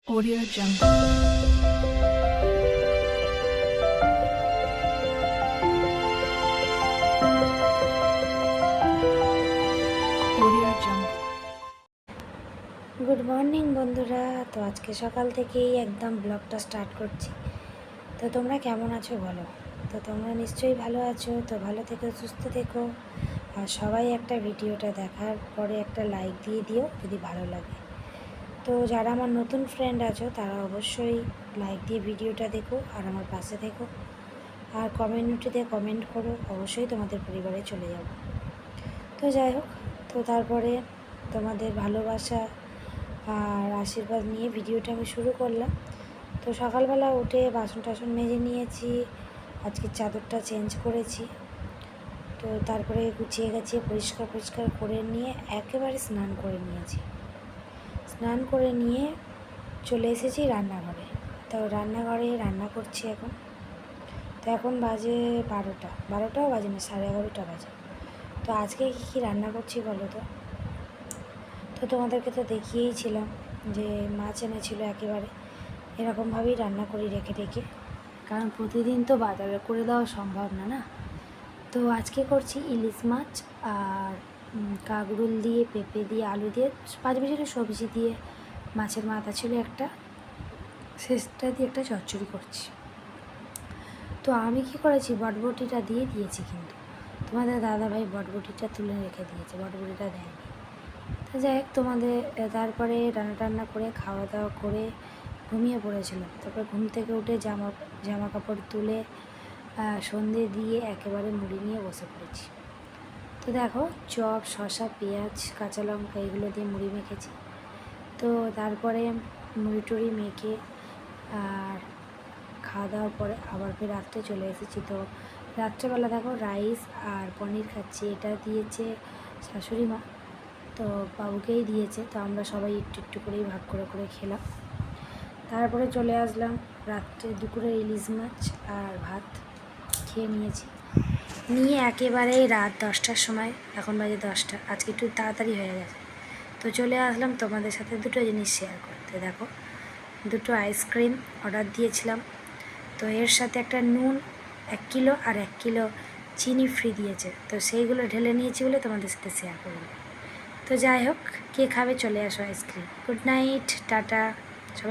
Audio Jungle. Audio Jungle. Good morning বন্ধুরা। তো আজকে সকাল থেকেই একদম ব্লগটা স্টার্ট করছি। তো তোমরা কেমন আছো বলো? তো তোমরা নিশ্চয়ই ভালো আছো। তো ভালো থেকো, সুস্থ থেকো, আর সবাই একটা ভিডিওটা দেখার পরে একটা লাইক দিয়ে দিও যদি ভালো লাগে। তো যারা আমার নতুন ফ্রেন্ড আছো তারা অবশ্যই লাইক দিয়ে ভিডিওটা দেখো আর আমার পাশে থেকো, আর কমিউনিটিতে কমেন্ট করো, অবশ্যই তোমাদের পরিবারে চলে যাব। তো যাই হোক, তো তারপরে তোমাদের ভালোবাসা আর আশীর্বাদ নিয়ে ভিডিওটা আমি শুরু করলাম। তো সকালবেলা উঠে বাসন টাসন মেজে নিয়েছি, আজকে চাদরটা চেঞ্জ করেছি। তো তারপরে গুছিয়ে গাছিয়ে পরিষ্কার করে নিয়ে একেবারে স্নান করে নিয়েছি। স্নান করে নিয়ে চলে এসেছি রান্নাঘরে। তো রান্নাঘরে রান্না করছি এখন। তো এখন বাজে 12টাও বাজে না, 11:30 বাজে। তো আজকে কী রান্না করছি বলো তো? তো তোমাদেরকে তো দেখিয়েইছিলাম যে মাছ এনেছিল, একেবারে এরকমভাবেই রান্না করি রেখে রেখে, কারণ প্রতিদিন তো বাজারে করে দেওয়া সম্ভব না না। তো আজকে করছি ইলিশ মাছ আর কাঁকরোল দিয়ে, পেঁপে দিয়ে, আলু দিয়ে, 5 মিনিটের সবজি দিয়ে, মাছের মাথা ছিল একটা, শেষটা দিয়ে একটা চচ্চড়ি করছি। তো আমি কি করেছি, বটবটিটা দিয়ে দিয়েছি, কিন্তু তোমাদের দাদাভাই বটবটিটা তুলে রেখে দিয়েছে, বটবটিটা দেয়নি। তো যাই হোক, তারপরে রান্না করে খাওয়া দাওয়া করে ঘুমিয়ে পড়েছিলাম। তারপর ঘুম থেকে উঠে জামা কাপড় তুলে সন্ধে দিয়ে একেবারে মুড়ি নিয়ে বসে পড়েছি। তো দেখো, চপ, শসা, পেঁয়াজ, কাঁচা লঙ্কা এগুলো দিয়ে মুড়ি মেখেছি। তো তারপরে মুড়ি টুড়ি মেখে আর খাওয়া দাওয়ার পরে আবার ফের রাত্রে চলে এসেছি। তো রাত্রেবেলা দেখো রাইস আর পনির খাচ্ছি। এটা দিয়েছে শাশুড়ি মা, তো বাবুকেই দিয়েছে। তো আমরা সবাই একটু একটু করেই ভাগ করে করে খেলাম। তারপরে চলে আসলাম রাত্রে, দুপুরে ইলিশ মাছ আর ভাত খেয়ে নিয়ে একেবারে রাত 10টার সময়, এখন বাজে 10টা, আজকে একটু তাড়াতাড়ি হয়ে গেছে। তো চলে আসলাম তোমাদের সাথে দুটো জিনিস শেয়ার করতে। দেখো, দুটো আইসক্রিম অর্ডার দিয়েছিলাম, তো এর সাথে একটা নুন 1 কিলো আর 1 কিলো চিনি ফ্রি দিয়েছে। তো সেইগুলো ঢেলে নিয়েছি বলে তোমাদের সাথে শেয়ার করব। তো যাই হোক, কে খাবে চলে আসো আইসক্রিম। গুড নাইট, টাটা সবাই।